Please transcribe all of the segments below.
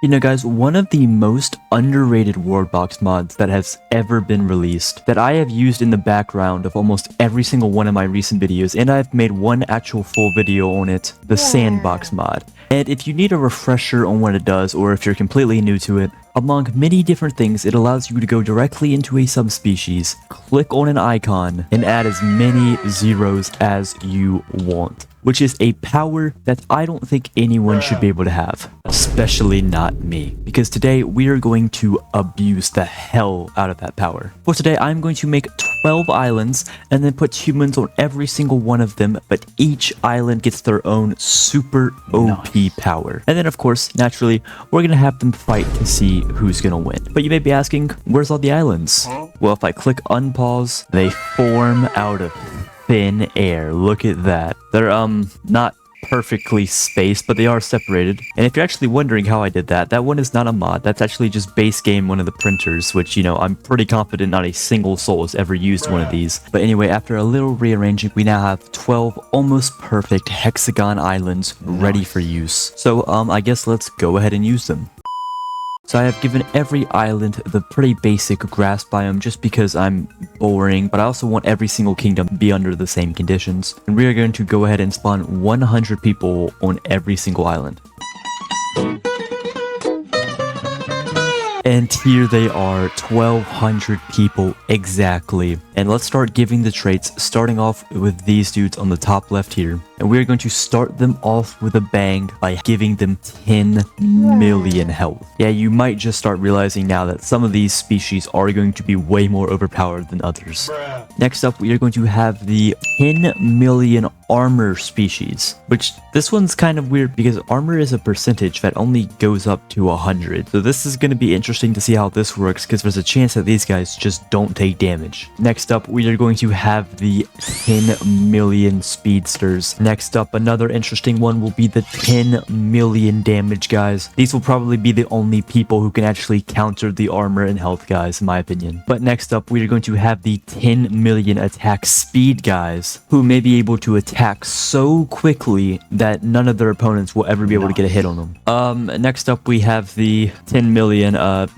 You know guys, one of the most underrated WorldBox mods that has ever been released, that I have used in the background of almost every single one of my recent videos, and I've made one actual full video on it, the sandbox mod. And if you need a refresher on what it does, or if you're completely new to it, among many different things, it allows you to go directly into a subspecies, click on an icon, and add as many zeros as you want. Which is a power that I don't think anyone should be able to have, especially not me. Because today we are going to abuse the hell out of that power. For today, I'm going to make 12 islands and then put humans on every single one of them, but each island gets their own super OP power. And then of course, naturally, we're gonna have them fight to see who's gonna win. But you may be asking, where's all the islands? Well, if I click unpause, they form out of thin air. Look at that. They're not perfectly spaced, but they are separated. And if you're actually wondering how I did that, that one is not a mod. That's actually just base game one of the printers, which, you know, I'm pretty confident not a single soul has ever used one of these. But anyway, after a little rearranging, we now have 12 almost perfect hexagon islands ready for use. So I guess let's go ahead and use them. So I have given every island the pretty basic grass biome just because I'm boring, but I also want every single kingdom to be under the same conditions. And we are going to go ahead and spawn 100 people on every single island. And here they are, 1,200 people exactly. And let's start giving the traits, starting off with these dudes on the top left here. And we're going to start them off with a bang by giving them 10 million health. Yeah, you might just start realizing now that some of these species are going to be way more overpowered than others. Next up, we are going to have the 10 million armor species, which this one's kind of weird because armor is a percentage that only goes up to 100. So this is going to be interesting to see how this works because there's a chance that these guys just don't take damage. Next up, we are going to have the 10 million speedsters. Next up, another interesting one will be the 10 million damage guys. These will probably be the only people who can actually counter the armor and health guys, in my opinion. But next up, we are going to have the 10 million attack speed guys, who may be able to attack so quickly that none of their opponents will ever be able to get a hit on them. Next up, we have the 10 million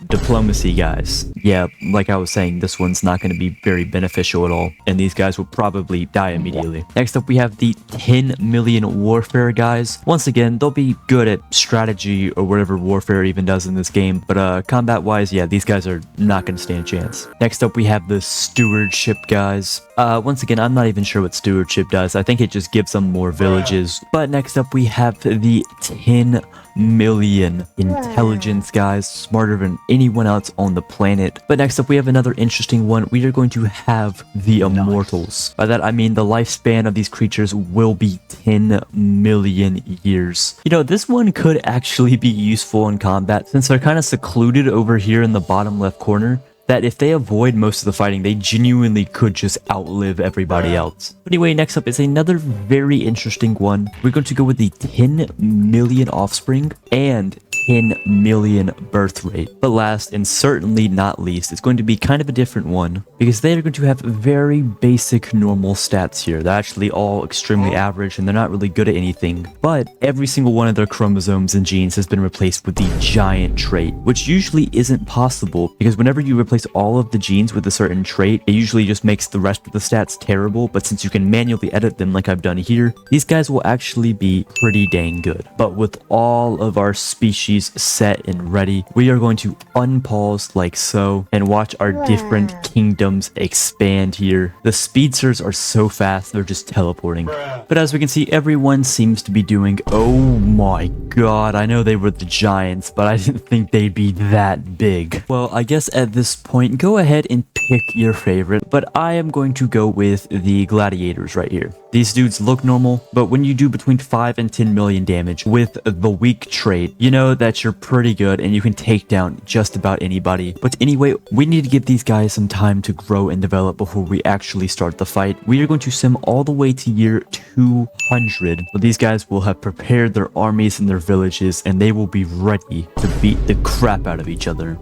diplomacy guys. Yeah, like I was saying, this one's not going to be very beneficial at all, and these guys will probably die immediately. Next up, we have the 10 million warfare guys. Once again, they'll be good at strategy or whatever warfare even does in this game, but combat wise, yeah, these guys are not going to stand a chance. Next up, we have the stewardship guys. Once again, I'm not even sure what stewardship does. I think it just gives them more villages. But next up, we have the 10 million intelligence guys, smarter than anyone else on the planet. But next up, we have another interesting one. We are going to have the immortals. By that I mean the lifespan of these creatures will be 10 million years. You know, this one could actually be useful in combat since they're kind of secluded over here in the bottom left corner, that if they avoid most of the fighting, they genuinely could just outlive everybody else. But anyway, next up is another very interesting one. We're going to go with the 10 million offspring and 10 million birth rate. But last and certainly not least, it's going to be kind of a different one because they are going to have very basic normal stats here. They're actually all extremely average and they're not really good at anything. But every single one of their chromosomes and genes has been replaced with the giant trait, which usually isn't possible because whenever you replace all of the genes with a certain trait, it usually just makes the rest of the stats terrible. But since you can manually edit them like I've done here, these guys will actually be pretty dang good. But with all of our species set and ready, we are going to unpause like so and watch our different kingdoms expand here. The speedsters are so fast, they're just teleporting. But as we can see, everyone seems to be doing, oh my god, I know they were the giants, but I didn't think they'd be that big. Well, I guess at this point, go ahead and pick your favorite, but I am going to go with the gladiators right here. These dudes look normal, but when you do between 5 and 10 million damage with the weak trait, you know that you're pretty good and you can take down just about anybody. But anyway, we need to give these guys some time to grow and develop before we actually start the fight. We are going to sim all the way to year 200, but these guys will have prepared their armies and their villages and they will be ready to beat the crap out of each other.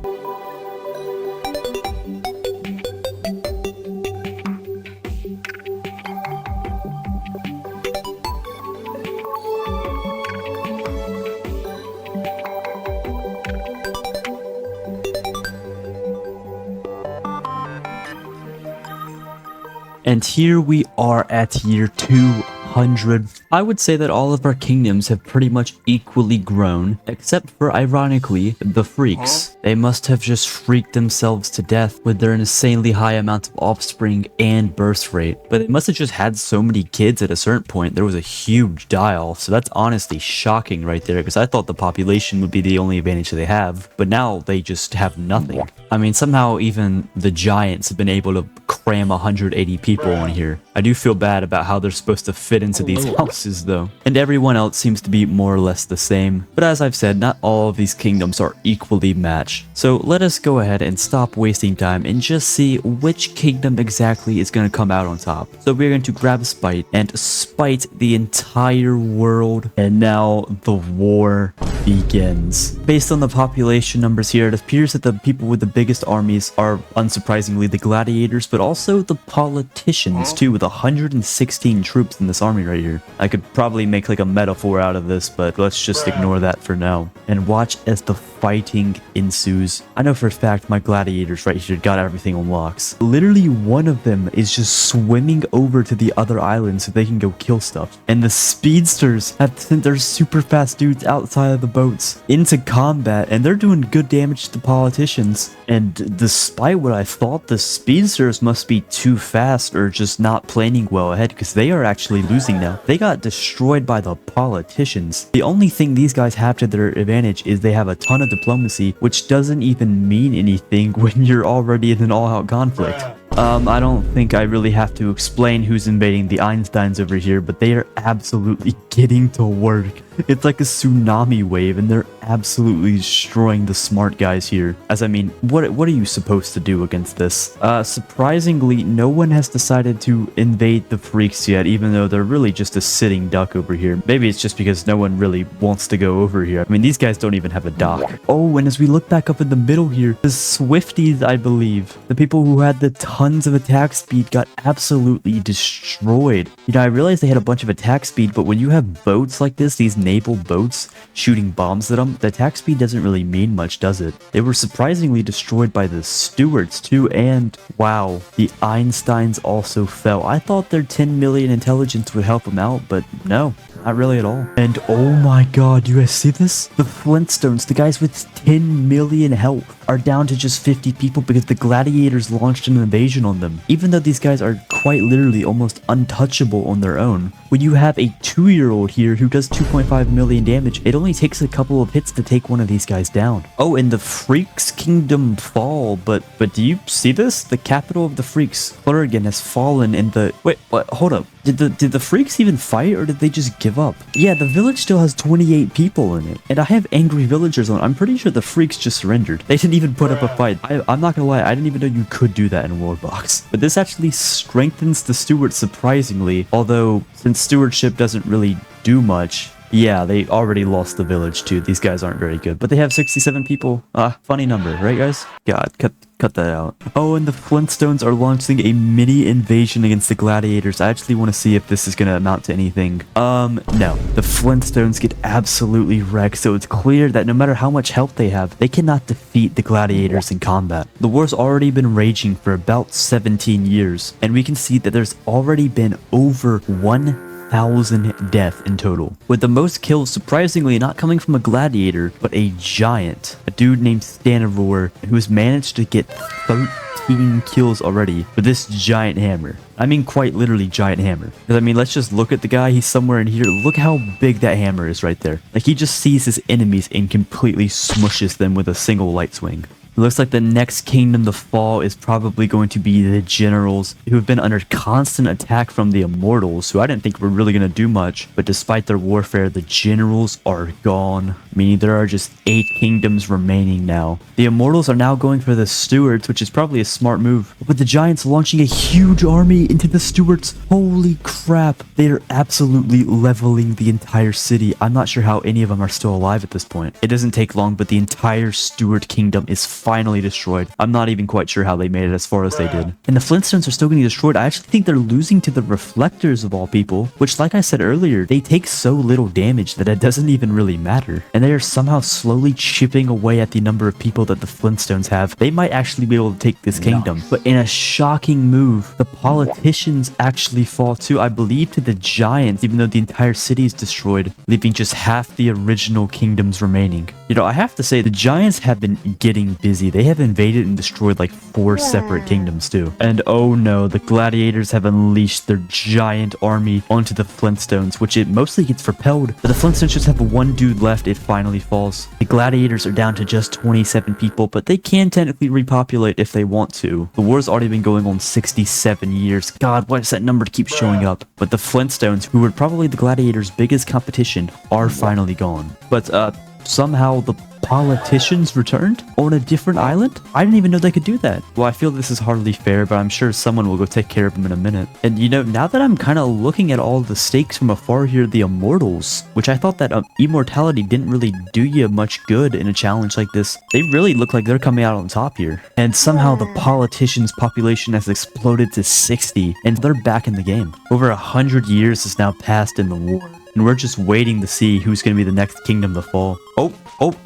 And here we are at year 200. I would say that all of our kingdoms have pretty much equally grown, except for, ironically, the freaks. They must have just freaked themselves to death with their insanely high amount of offspring and birth rate. But they must have just had so many kids at a certain point. There was a huge die-off, so that's honestly shocking right there, because I thought the population would be the only advantage they have, but now they just have nothing. I mean, somehow even the giants have been able to cram 180 people on here. I do feel bad about how they're supposed to fit into these houses though. And everyone else seems to be more or less the same. But as I've said, not all of these kingdoms are equally matched. So let us go ahead and stop wasting time and just see which kingdom exactly is going to come out on top. So we're going to grab Spite and spite the entire world. And now the war begins. Based on the population numbers here, it appears that the people with the biggest armies are unsurprisingly the gladiators, but also the politicians too, with 116 troops in this army right here. I could probably make like a metaphor out of this, but let's just ignore that for now and watch as the fighting ensues. I know for a fact my gladiators right here got everything on locks. Literally one of them is just swimming over to the other island so they can go kill stuff. And the speedsters have sent their super fast dudes outside of the boats into combat, and they're doing good damage to the politicians. And despite what I thought, the speedsters must be too fast or just not planning well ahead, because they are actually losing now. They got destroyed by the politicians. The only thing these guys have to their advantage is they have a ton of diplomacy, which doesn't even mean anything when you're already in an all-out conflict. I don't think I really have to explain who's invading the Einsteins over here, but they are absolutely getting to work. It's like a tsunami wave, and they're absolutely destroying the smart guys here. As I mean, what are you supposed to do against this? Surprisingly, no one has decided to invade the freaks yet, even though they're really just a sitting duck over here. Maybe it's just because no one really wants to go over here. I mean, these guys don't even have a dock. Oh, and as we look back up in the middle here, the Swifties, I believe, the people who had the tons of attack speed, got absolutely destroyed. You know, I realized they had a bunch of attack speed, but when you have boats like this, these naval boats shooting bombs at them, the attack speed doesn't really mean much, does it? They were surprisingly destroyed by the Stuarts too, and wow, the Einsteins also fell. I thought their 10 million intelligence would help them out, but no. Not really at all. And oh my god, you guys see this? The Flintstones, the guys with 10 million health, are down to just 50 people because the gladiators launched an invasion on them. Even though these guys are quite literally almost untouchable on their own. When you have a 2-year-old here who does 2.5 million damage, it only takes a couple of hits to take one of these guys down. Oh, and the Freaks Kingdom fall, but do you see this? The capital of the Freaks, Flurrigan, has fallen in the... Wait, what? Hold up. Did the Freaks even fight, or did they just give up? Yeah, the village still has 28 people in it, and I have angry villagers on. I'm pretty sure the Freaks just surrendered. They didn't even put up a fight. I'm not gonna lie, I didn't even know you could do that in WorldBox. But this actually strengthens the Stuarts surprisingly, although since stewardship doesn't really do much. Yeah, they already lost the village too. These guys aren't very good, but they have 67 people. Funny number, right guys? God, cut that out. Oh, and the Flintstones are launching a mini invasion against the gladiators. I actually want to see if this is going to amount to anything. No. The Flintstones get absolutely wrecked, so it's clear that no matter how much help they have, they cannot defeat the gladiators in combat. The war's already been raging for about 17 years, and we can see that there's already been over 1,000 deaths in total, with the most kills surprisingly not coming from a gladiator, but a giant, a dude named Stanivore, who's managed to get 13 kills already with this giant hammer. I mean, quite literally giant hammer. Because I mean, let's just look at the guy. He's somewhere in here. Look how big that hammer is right there. Like, he just sees his enemies and completely smushes them with a single light swing. It looks like the next kingdom to fall is probably going to be the generals, who have been under constant attack from the immortals, who I didn't think were really going to do much. But despite their warfare, the generals are gone, meaning there are just 8 kingdoms remaining now. The immortals are now going for the Stuarts, which is probably a smart move. But the giants launching a huge army into the Stuarts. Holy crap. They are absolutely leveling the entire city. I'm not sure how any of them are still alive at this point. It doesn't take long, but the entire Stuart kingdom is finally destroyed. I'm not even quite sure how they made it as far as they did. And the Flintstones are still getting destroyed. I actually think they're losing to the reflectors of all people, which, like I said earlier, they take so little damage that it doesn't even really matter. And they are somehow slowly chipping away at the number of people that the Flintstones have. They might actually be able to take this kingdom. But in a shocking move, the politicians actually fall too, I believe, to the giants, even though the entire city is destroyed, leaving just half the original kingdoms remaining. You know, I have to say, the giants have been getting busy. They have invaded and destroyed like 4 separate kingdoms too. And oh no, the gladiators have unleashed their giant army onto the Flintstones, which it mostly gets repelled. But the Flintstones just have one dude left. It finally falls. The gladiators are down to just 27 people, but they can technically repopulate if they want to. The war's already been going on 67 years. God, why does that number keep showing up? But the Flintstones, who were probably the gladiators' biggest competition, are finally gone. But somehow the politicians returned on a different island? I didn't even know they could do that. Well, I feel this is hardly fair, but I'm sure someone will go take care of them in a minute. And you know, now that I'm kind of looking at all the stakes from afar here, the immortals, which I thought that immortality didn't really do you much good in a challenge like this, they really look like they're coming out on top here. And somehow the politicians' population has exploded to 60, and they're back in the game. Over 100 years has now passed in the war, and we're just waiting to see who's going to be the next kingdom to fall. Oh,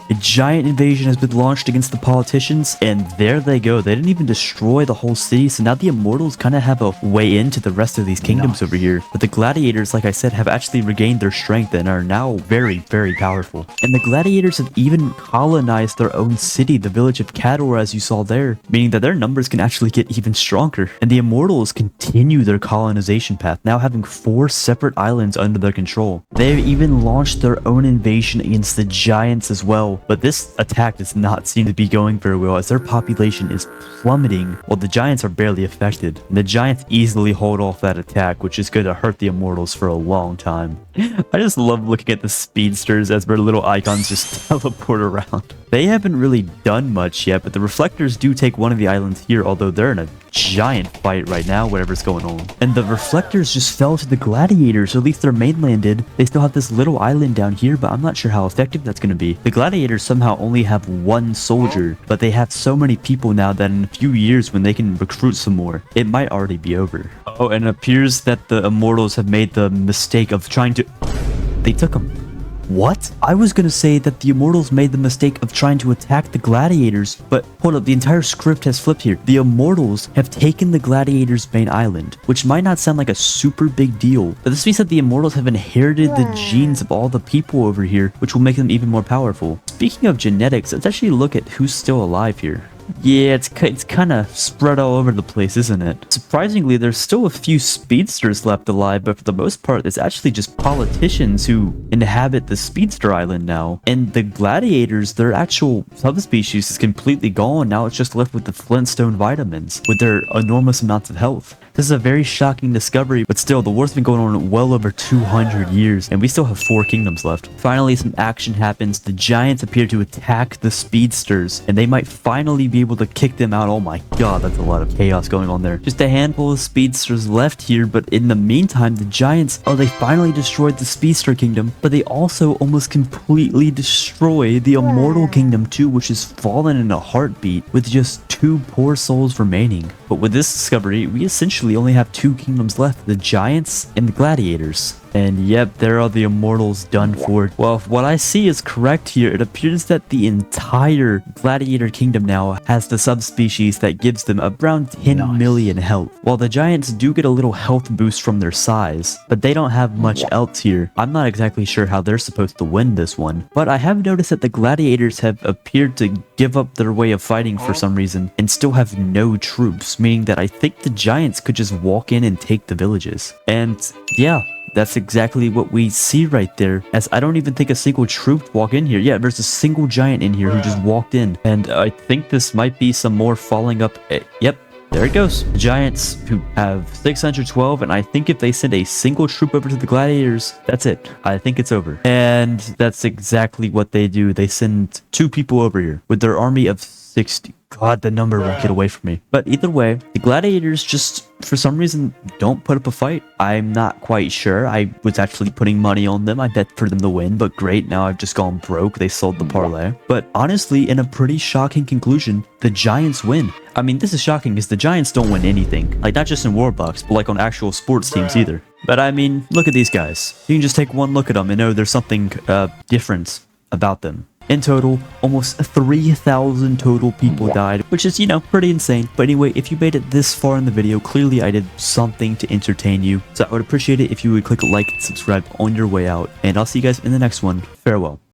a giant invasion has been launched against the politicians, and there they go. They didn't even destroy the whole city, so now the immortals kind of have a way into the rest of these kingdoms over here. But the gladiators, like I said, have actually regained their strength and are now very, very powerful. And the gladiators have even colonized their own city, the village of Cador, as you saw there, meaning that their numbers can actually get even stronger. And the immortals continue their colonization path, now having 4 separate islands under their control. They've even launched their own invasion against the giants as well, but this attack does not seem to be going very well as their population is plummeting while the giants are barely affected. And the giants easily hold off that attack, which is going to hurt the immortals for a long time. I just love looking at the speedsters as their little icons just teleport around. They haven't really done much yet, but the reflectors do take one of the islands here, although they're in a giant fight right now, whatever's going on. And the reflectors just fell to the gladiators, or at least their mainland did. They still have this little island down here, but I'm not sure how effective that's going to be. The gladiators somehow only have 1 soldier, but they have so many people now that in a few years when they can recruit some more, it might already be over. Oh, and it appears that the immortals have made the mistake of trying to... They took them. What? I was gonna say that the immortals made the mistake of trying to attack the gladiators, but hold up, the entire script has flipped here. The immortals have taken the gladiators' main island, which might not sound like a super big deal, but this means that the immortals have inherited the genes of all the people over here, which will make them even more powerful. Speaking of genetics, let's actually look at who's still alive here. Yeah, it's kind of spread all over the place, isn't it? Surprisingly, there's still a few speedsters left alive, but for the most part, it's actually just politicians who inhabit the speedster island now. And the gladiators, their actual subspecies is completely gone. Now it's just left with the Flintstone vitamins, with their enormous amounts of health. This is a very shocking discovery, but still, the war's been going on well over 200 years, and we still have 4 kingdoms left. Finally, some action happens. The giants appear to attack the speedsters, and they might finally be able to kick them out. Oh my god, that's a lot of chaos going on there. Just a handful of speedsters left here, but in the meantime, the giants, oh, they finally destroyed the speedster kingdom, but they also almost completely destroy the immortal kingdom too, which has fallen in a heartbeat with just 2 poor souls remaining. But with this discovery, we essentially only have 2 kingdoms left, the giants and the gladiators. And yep, there are the immortals done for. Well, if what I see is correct here, it appears that the entire gladiator kingdom now has the subspecies that gives them around 10 million health. While the giants do get a little health boost from their size, but they don't have much else here. I'm not exactly sure how they're supposed to win this one, but I have noticed that the gladiators have appeared to give up their way of fighting for some reason and still have no troops, meaning that I think the giants could just walk in and take the villages. And yeah, that's exactly what we see right there, as I don't even think a single troop walked in here. Yeah, there's a single giant in here who just walked in, and I think this might be some more falling up. Yep, there it goes. The giants who have 612, and I think if they send a single troop over to the gladiators, that's it. I think it's over. And that's exactly what they do. They send 2 people over here with their army of 60. God, the number won't get away from me. But either way, the gladiators just, for some reason, don't put up a fight. I'm not quite sure. I was actually putting money on them. I bet for them to win, but great, now I've just gone broke. They sold the parlay. But honestly, in a pretty shocking conclusion, the Giants win. I mean, this is shocking because the Giants don't win anything. Like, not just in WorldBox, but like on actual sports teams either. But I mean, look at these guys. You can just take one look at them and know there's something different about them. In total, almost 3,000 total people died, which is, you know, pretty insane. But anyway, if you made it this far in the video, clearly I did something to entertain you. So I would appreciate it if you would click like and subscribe on your way out. And I'll see you guys in the next one. Farewell.